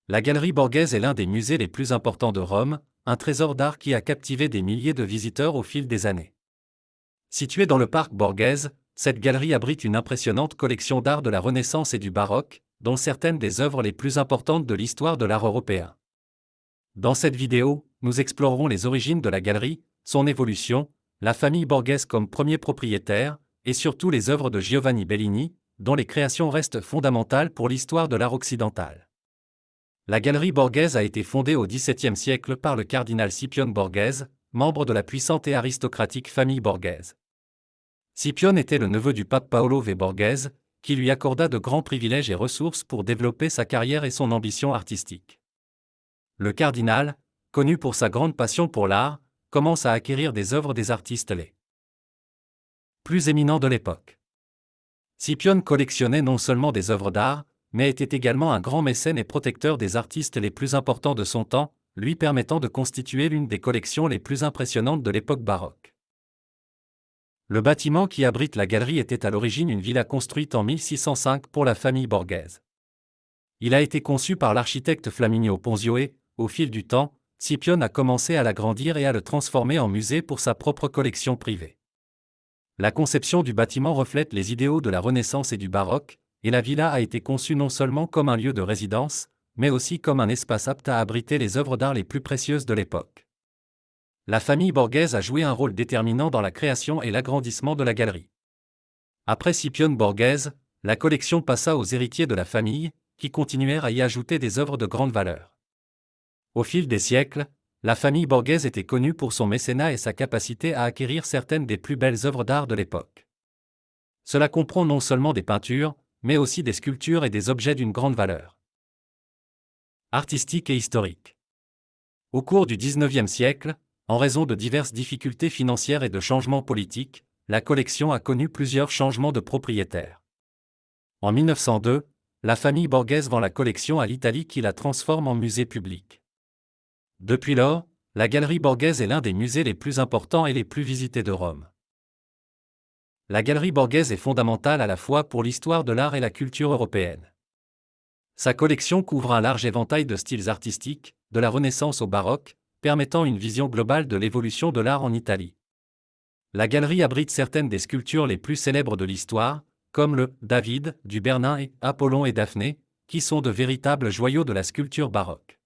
La Galerie Borghese est l'un des musées les plus importants de Rome, un trésor d'art qui a captivé des milliers de visiteurs au fil des années. Située dans le parc Borghese, cette galerie abrite une impressionnante collection d'art de la Renaissance et du baroque, dont certaines des œuvres les plus importantes de l'histoire de l'art européen. Dans cette vidéo, nous explorerons les origines de la galerie, son évolution, la famille Borghese comme premier propriétaire, et surtout les œuvres de Giovanni Bellini, dont les créations restent fondamentales pour l'histoire de l'art occidental. La galerie Borghese a été fondée au XVIIe siècle par le cardinal Scipione Borghese, membre de la puissante et aristocratique famille Borghese. Scipione était le neveu du pape Paolo V. Borghese, qui lui accorda de grands privilèges et ressources pour développer sa carrière et son ambition artistique. Le cardinal, connu pour sa grande passion pour l'art, commence à acquérir des œuvres des artistes les plus éminents de l'époque. Scipione collectionnait non seulement des œuvres d'art, mais était également un grand mécène et protecteur des artistes les plus importants de son temps, lui permettant de constituer l'une des collections les plus impressionnantes de l'époque baroque. Le bâtiment qui abrite la galerie était à l'origine une villa construite en 1605 pour la famille Borghese. Il a été conçu par l'architecte Flaminio Ponzio et, au fil du temps, Scipione a commencé à l'agrandir et à le transformer en musée pour sa propre collection privée. La conception du bâtiment reflète les idéaux de la Renaissance et du baroque, et la villa a été conçue non seulement comme un lieu de résidence, mais aussi comme un espace apte à abriter les œuvres d'art les plus précieuses de l'époque. La famille Borghese a joué un rôle déterminant dans la création et l'agrandissement de la galerie. Après Scipione Borghese, la collection passa aux héritiers de la famille, qui continuèrent à y ajouter des œuvres de grande valeur. Au fil des siècles, la famille Borghese était connue pour son mécénat et sa capacité à acquérir certaines des plus belles œuvres d'art de l'époque. Cela comprend non seulement des peintures, mais aussi des sculptures et des objets d'une grande valeur artistique et historique. Au cours du XIXe siècle, en raison de diverses difficultés financières et de changements politiques, la collection a connu plusieurs changements de propriétaires. En 1902, la famille Borghese vend la collection à l'Italie qui la transforme en musée public. Depuis lors, la galerie Borghese est l'un des musées les plus importants et les plus visités de Rome. La galerie Borghese est fondamentale à la fois pour l'histoire de l'art et la culture européenne. Sa collection couvre un large éventail de styles artistiques, de la Renaissance au baroque, permettant une vision globale de l'évolution de l'art en Italie. La galerie abrite certaines des sculptures les plus célèbres de l'histoire, comme le David du Bernin et Apollon et Daphné, qui sont de véritables joyaux de la sculpture baroque.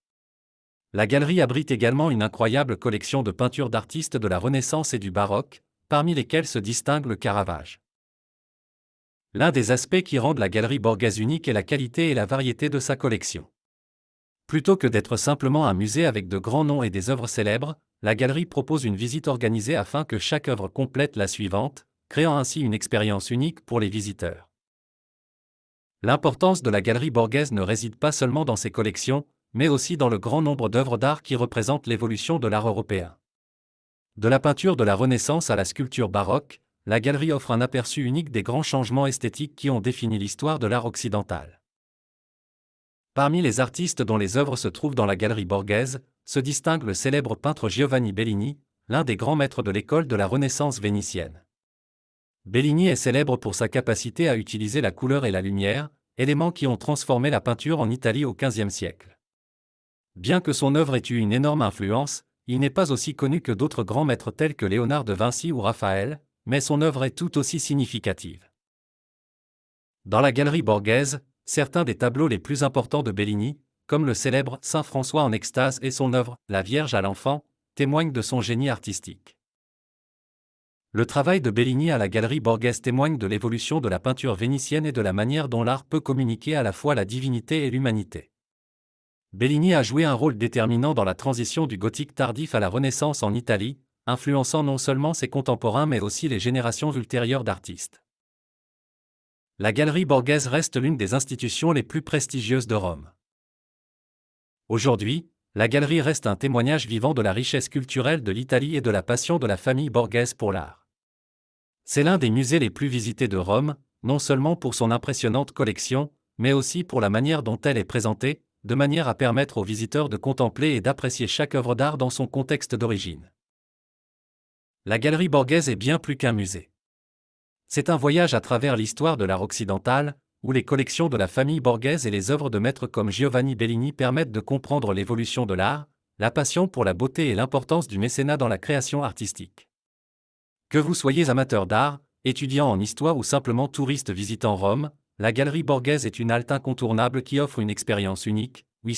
La galerie abrite également une incroyable collection de peintures d'artistes de la Renaissance et du baroque, parmi lesquels se distingue le Caravage. L'un des aspects qui rendent la galerie Borghese unique est la qualité et la variété de sa collection. Plutôt que d'être simplement un musée avec de grands noms et des œuvres célèbres, la galerie propose une visite organisée afin que chaque œuvre complète la suivante, créant ainsi une expérience unique pour les visiteurs. L'importance de la galerie Borghese ne réside pas seulement dans ses collections, mais aussi dans le grand nombre d'œuvres d'art qui représentent l'évolution de l'art européen. De la peinture de la Renaissance à la sculpture baroque, la galerie offre un aperçu unique des grands changements esthétiques qui ont défini l'histoire de l'art occidental. Parmi les artistes dont les œuvres se trouvent dans la galerie Borghese, se distingue le célèbre peintre Giovanni Bellini, l'un des grands maîtres de l'école de la Renaissance vénitienne. Bellini est célèbre pour sa capacité à utiliser la couleur et la lumière, éléments qui ont transformé la peinture en Italie au XVe siècle. Bien que son œuvre ait eu une énorme influence, il n'est pas aussi connu que d'autres grands maîtres tels que Léonard de Vinci ou Raphaël, mais son œuvre est tout aussi significative. Dans la galerie Borghese, certains des tableaux les plus importants de Bellini, comme le célèbre Saint François en extase et son œuvre La Vierge à l'enfant, témoignent de son génie artistique. Le travail de Bellini à la galerie Borghese témoigne de l'évolution de la peinture vénitienne et de la manière dont l'art peut communiquer à la fois la divinité et l'humanité. Bellini a joué un rôle déterminant dans la transition du gothique tardif à la Renaissance en Italie, influençant non seulement ses contemporains mais aussi les générations ultérieures d'artistes. La galerie Borghese reste l'une des institutions les plus prestigieuses de Rome. Aujourd'hui, la galerie reste un témoignage vivant de la richesse culturelle de l'Italie et de la passion de la famille Borghese pour l'art. C'est l'un des musées les plus visités de Rome, non seulement pour son impressionnante collection, mais aussi pour la manière dont elle est présentée, de manière à permettre aux visiteurs de contempler et d'apprécier chaque œuvre d'art dans son contexte d'origine. La galerie Borghese est bien plus qu'un musée. C'est un voyage à travers l'histoire de l'art occidental, où les collections de la famille Borghese et les œuvres de maîtres comme Giovanni Bellini permettent de comprendre l'évolution de l'art, la passion pour la beauté et l'importance du mécénat dans la création artistique. Que vous soyez amateur d'art, étudiant en histoire ou simplement touriste visitant Rome, la Galerie Borghese est une halte incontournable qui offre une expérience unique,